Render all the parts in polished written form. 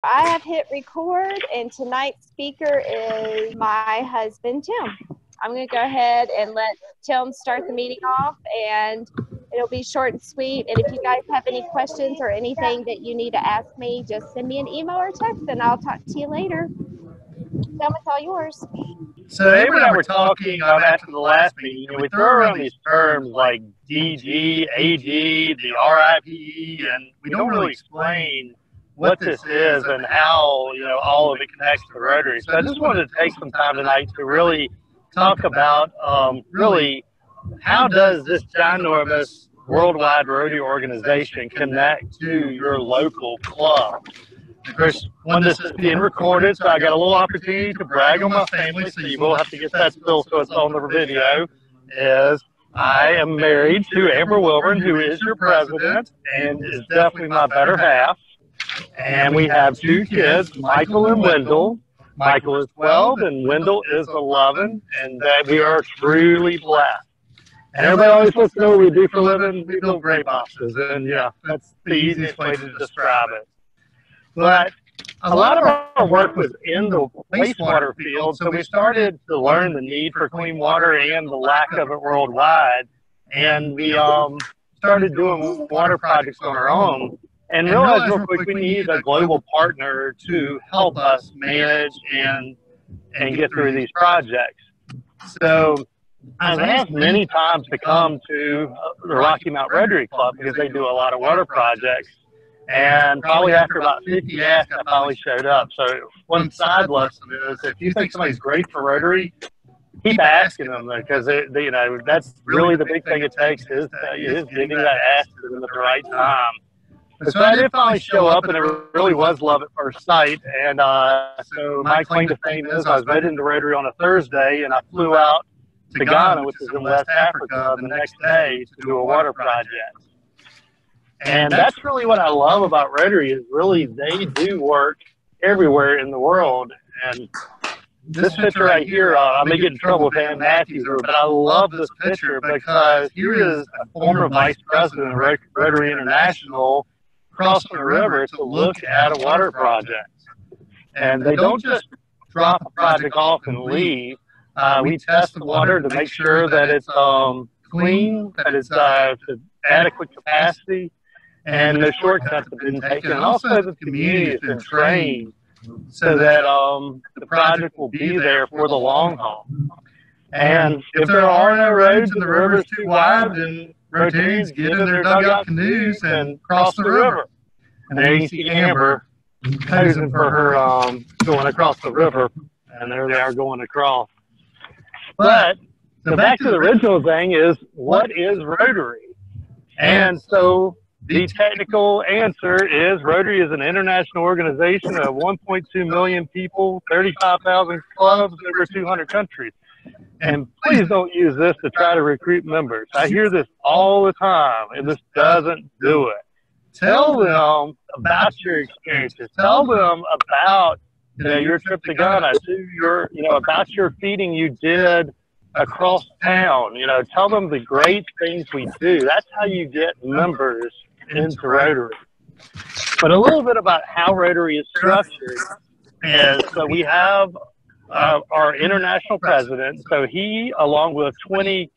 I have hit record, and tonight's speaker is my husband, Tim. I'm going to go ahead and let Tim start the meeting off, and it'll be short and sweet. And if you guys have any questions or anything that you need to ask me, just send me an email or text, and I'll talk to you later. Tim, it's all yours. So Amber and I were talking after the last meeting, and we throw around these terms like DG, AG, the RIPE, and we don't really explain what this is and how, all of it connects to Rotary. So I just wanted to take some time tonight to really talk about really how does this ginormous worldwide Rotary organization connect to your local club. Of course, when this is being recorded, so I got a little opportunity to brag on my family, so you will have to get that still so it's on the video, is I am married to Amber Wilborne, who is your president and is definitely my better half. And we have two kids, Michael and Wendell. Michael is 12 and Wendell is 11, and that we are truly blessed. And everybody always wants to know what we do for a living. We build great boxes, and yeah, that's the easiest way to describe it. But a lot of our work was in the wastewater field, so we started to learn the need for clean water and the lack of it worldwide. And we started doing water projects on our own and realized real quick we needed a global partner to help us manage and get through these projects. So I was asked many times to come to the Rocky Mount Rotary Club because they do a lot of water projects. And probably after about 50 asks, I finally showed up. So one side lesson is if you think somebody's great for Rotary, keep asking them, because that's really the big thing it takes is getting that ask to them at the right time. So I did finally show up, and it really was love at first sight. And so my claim to fame is I was voted into Rotary on a Thursday, and I flew out to Ghana, which is in West Africa, the next day to do a water project. And that's really what I love about Rotary is really they do work everywhere in the world. And this picture right here, I may get in trouble with Ann Matthews, but I love this picture because here is a former vice president of Rotary International crossing a river to look at a water project. And they don't just drop a project off and leave. We test the water to make sure that it's clean, that it's to adequate capacity, and no shortcuts have been taken. And also the community has been trained so that the project will be there for the long haul. And if there are no roads and the river is too wide, then Rotarians get in their dugout canoes and cross the river. And there you see Amber posing for her going across the river. And there they are going across. But so back to the original thing is, what is Rotary? And so the technical answer is Rotary is an international organization of 1.2 million people, 35,000 clubs, over 200 countries. And please don't use this to try to recruit members. I hear this all the time, and this doesn't do it. Tell them about your experiences. Tell them about your trip to Ghana, about your feeding you did across town. Tell them the great things we do. That's how you get members into Rotary. But a little bit about how Rotary is structured is, so we have our international president. So he, along with 20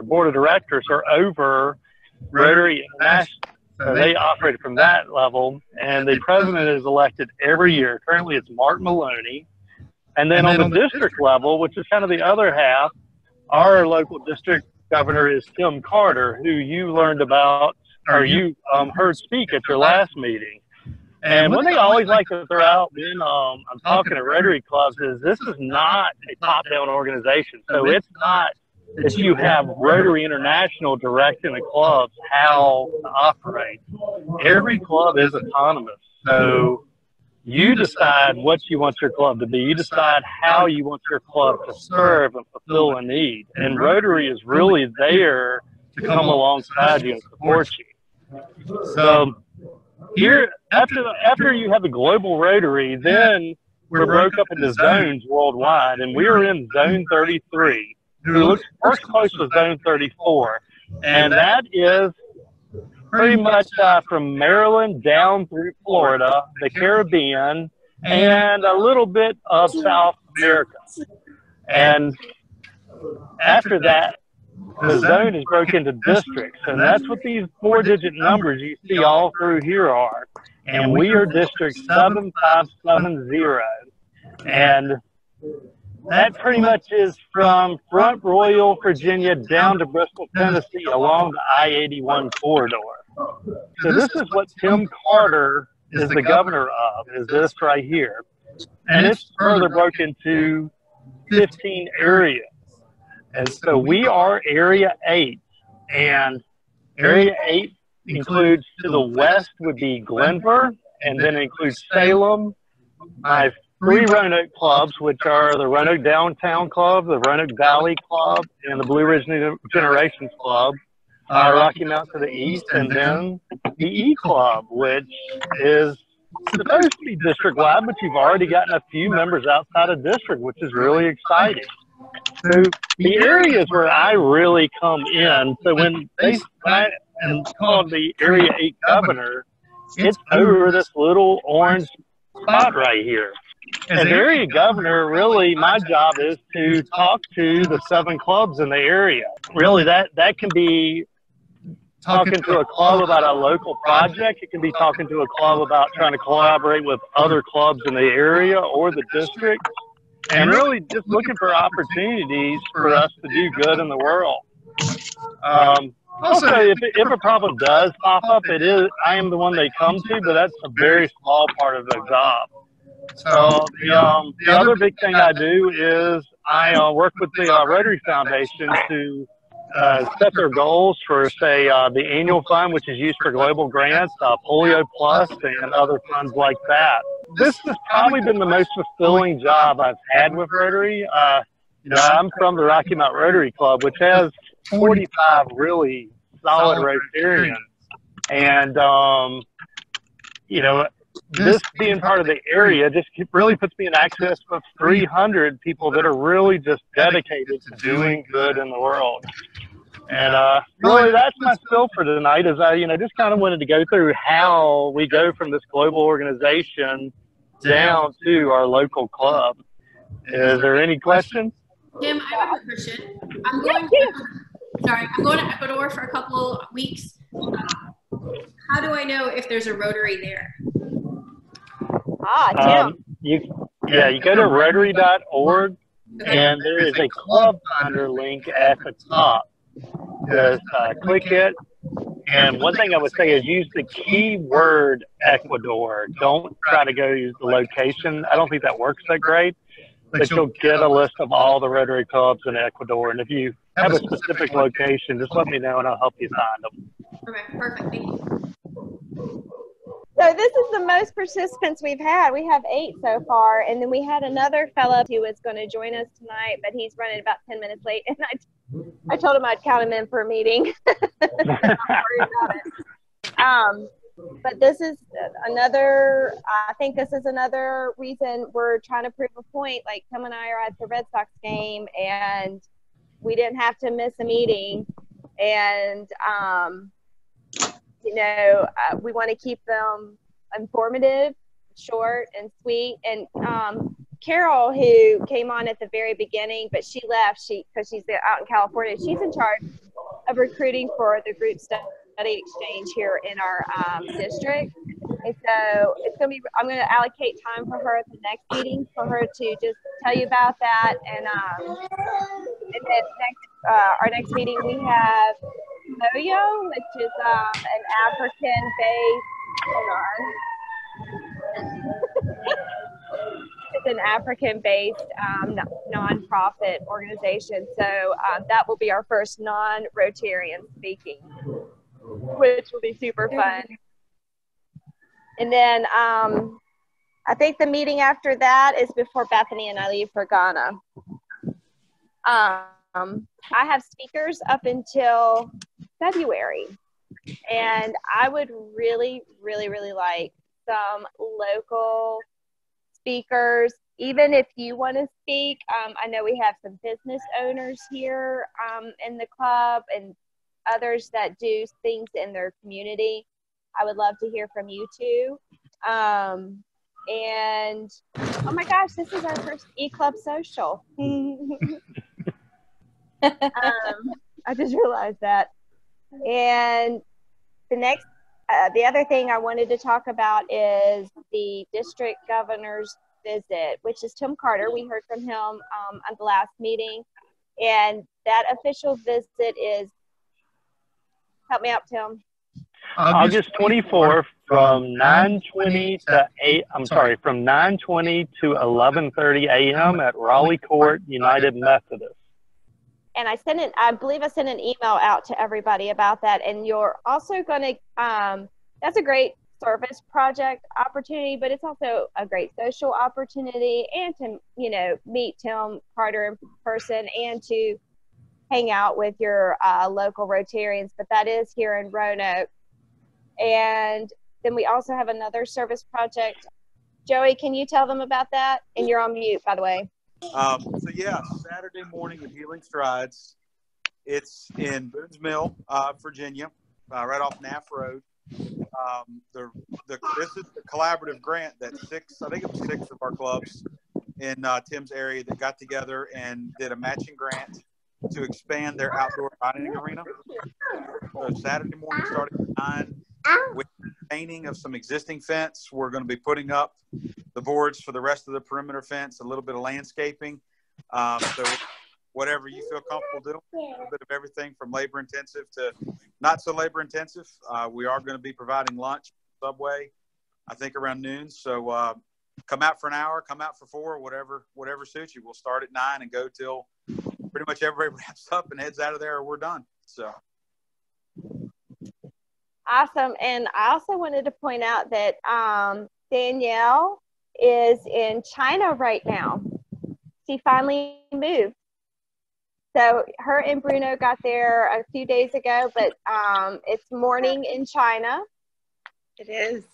board of directors, are over Rotary International. So they operate from that level, and the president is elected every year. Currently, it's Mark Maloney. And then on the district level, which is kind of the other half, our local district governor is Tim Carter, who you learned about, or you heard speak at your last meeting. And one thing I always like to throw out when I'm talking at Rotary clubs is this is not a top-down organization. So it's not that you have Rotary International directing the clubs how to operate. Every club is autonomous. So you decide what you want your club to be. You decide how you want your club to serve and fulfill a need. And Rotary is really there to come alongside you and support you. So here, after you have the global Rotary, then we're broke up into zones worldwide, and we are in Zone 33. Who works close with Zone 34, and that is pretty much from Maryland down through Florida, the Caribbean, and a little bit of South America. And after that, the zone is broken into districts, and that's what these 4-digit numbers you see all through here are. And we are District 7570. And that pretty much is from Front Royal, Virginia, down to Bristol, Tennessee, along the I-81 corridor. So this is what Tim Carter is the governor of, is this right here. And it's further broken into 15 areas. And so we are Area 8. And Area 8 includes, to the west would be Glenver, and then includes Salem, my 3 Roanoke clubs, which are the Roanoke Downtown Club, the Roanoke Valley Club, and the Blue Ridge New Generations Club, Rocky Mount to the east, and then the eClub, which is supposed to be district-wide, but you've already gotten a few members outside of district, which is really exciting. So the areas where I really come in, so when I am called the Area 8 governor, it's over this little orange spot right here. As area governor, really, my job is to talk to the 7 clubs in the area. Really, that can be talking to a club about a local project. It can be talking to a club about trying to collaborate with other clubs in the area or the district. And really just looking for opportunities for us to do good in the world. Also, if a problem does pop up, I am the one they come to, but that's a very small part of the job. So the other big thing I do is I work with the Rotary Foundation to set their goals for, say, the annual fund, which is used for global grants, Polio Plus, and other funds like that. This has probably been the most fulfilling job I've had with Rotary. I'm from the Rocky Mount Rotary Club, which has 45 really solid Rotarians. And, this being part of the area just really puts me in access with 300 people that are really just dedicated to doing good in the world. And really, that's my spill for tonight. Is I, just kind of wanted to go through how we go from this global organization down to our local club. Is there any questions? Tim, I have a question. I'm going to Ecuador for a couple of weeks. How do I know if there's a Rotary there? Tim. You go to Rotary.org, and there is a club finder link at the top. Just click it. And one thing I would say is use the keyword Ecuador. Don't try to go use the location. I don't think that works that great. But you'll get a list of all the Rotary clubs in Ecuador. And if you have a specific location, just let me know and I'll help you find them. Okay, perfect. Thank you. So this is the most participants we've had. We have 8 so far. And then we had another fellow who was going to join us tonight, but he's running about 10 minutes late. And I told him I'd count him in for a meeting. Don't worry about it. But this is I think this is another reason we're trying to prove a point. Like Tim and I are at the Red Sox game and we didn't have to miss a meeting. And, we want to keep them informative, short, and sweet. And Carol, who came on at the very beginning, but she left because she's out in California. She's in charge of recruiting for the group study exchange here in our district. And so I'm going to allocate time for her at the next meeting for her to just tell you about that. And then our next meeting we have Moyo, which is an African-based, it's an African-based nonprofit organization. So that will be our first non-Rotarian speaking, which will be super fun. And then I think the meeting after that is before Bethany and I leave for Ghana. I have speakers up until February, and I would really, really, really like some local speakers. Even if you want to speak, I know we have some business owners here in the club, and others that do things in their community, I would love to hear from you too. And oh my gosh, this is our first eClub social. I just realized that. And the other thing I wanted to talk about is the district governor's visit, which is Tim Carter. We heard from him on the last meeting. And that official visit is, help me out, Tim. August 24th from 9:20 to from 9:20 to 11:30 a.m. at Raleigh Court United Methodist. And I believe I sent an email out to everybody about that. And you're also going to, that's a great service project opportunity, but it's also a great social opportunity, and to, meet Tim Carter in person and to hang out with your local Rotarians. But that is here in Roanoke. And then we also have another service project. Joey, can you tell them about that? And you're on mute, by the way. Saturday morning at Healing Strides. It's in Boone's Mill, Virginia, right off Naff Road. This is the collaborative grant that six of our clubs in Tim's area that got together and did a matching grant to expand their outdoor dining arena. So Saturday morning starting at 9 with painting of some existing fence. We're going to be putting up the boards for the rest of the perimeter fence, a little bit of landscaping. So whatever you feel comfortable doing, a little bit of everything from labor intensive to not so labor intensive. We are going to be providing lunch, Subway, I think around noon. So come out for an hour, come out for 4, whatever suits you. We'll start at 9 and go till pretty much everybody wraps up and heads out of there, or we're done. So. Awesome. And I also wanted to point out that Danielle is in China right now. She finally moved. So her and Bruno got there a few days ago, but it's morning in China. It is.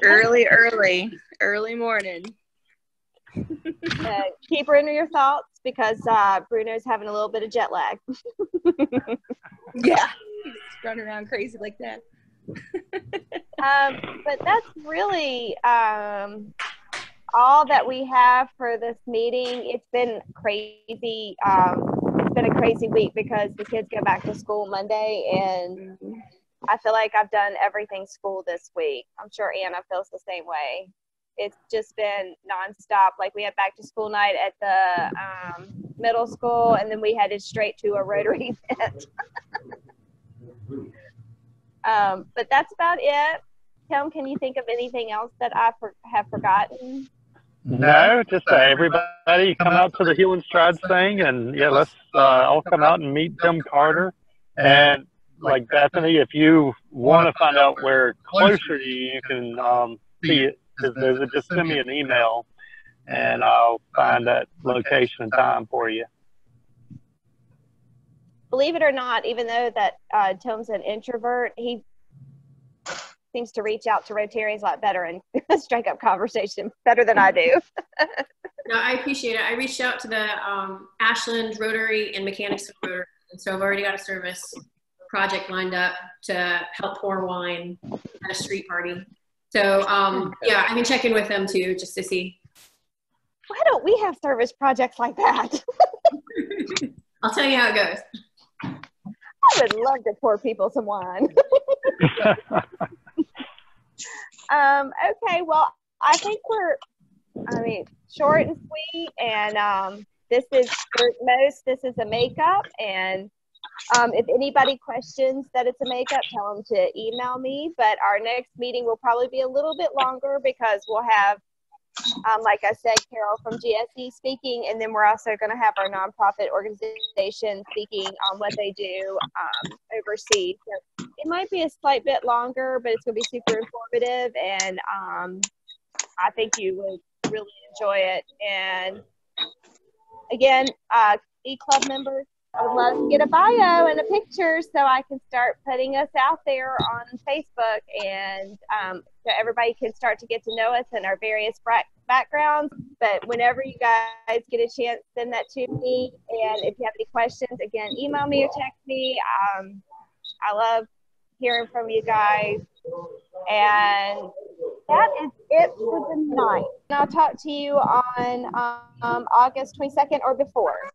Early morning. Keep Bruno your thoughts, because Bruno's having a little bit of jet lag. Yeah. He's running around crazy like that. But that's really all that we have for this meeting. It's been crazy. It's been a crazy week because the kids go back to school Monday, and I feel like I've done everything school this week. I'm sure Anna feels the same way. It's just been nonstop. Like, we had back to school night at the middle school, and then we headed straight to a Rotary event. But that's about it. Tim, can you think of anything else that I have forgotten? No, just everybody come out to the Healing Strides thing, and let's all come out and meet Tim Carter. And like Bethany, if you want to find out where closer to you can see it, just send me an email, and I'll find that location and time for you. Believe it or not, even though that Tim's an introvert, he seems to reach out to Rotarians a lot better and strike up conversation better than I do. No, I appreciate it. I reached out to the Ashland Rotary and Mechanics Rotary, and so I've already got a service project lined up to help pour wine at a street party. So I can check in with them too, just to see. Why don't we have service projects like that? I'll tell you how it goes. I would love to pour people some wine. Okay, well, I think we're, short and sweet, and this is a makeup, and if anybody questions that it's a makeup, tell them to email me, but our next meeting will probably be a little bit longer because we'll have, like I said, Carol from GSE speaking, and then we're also going to have our nonprofit organization speaking on what they do overseas. So it might be a slight bit longer, but it's going to be super informative, and I think you would really enjoy it. And again, eClub members, I would love to get a bio and a picture so I can start putting us out there on Facebook, and so everybody can start to get to know us and our various backgrounds. But whenever you guys get a chance, send that to me. And if you have any questions, again, email me or text me. I love hearing from you guys. And that is it for the night. And I'll talk to you on August 22nd or before.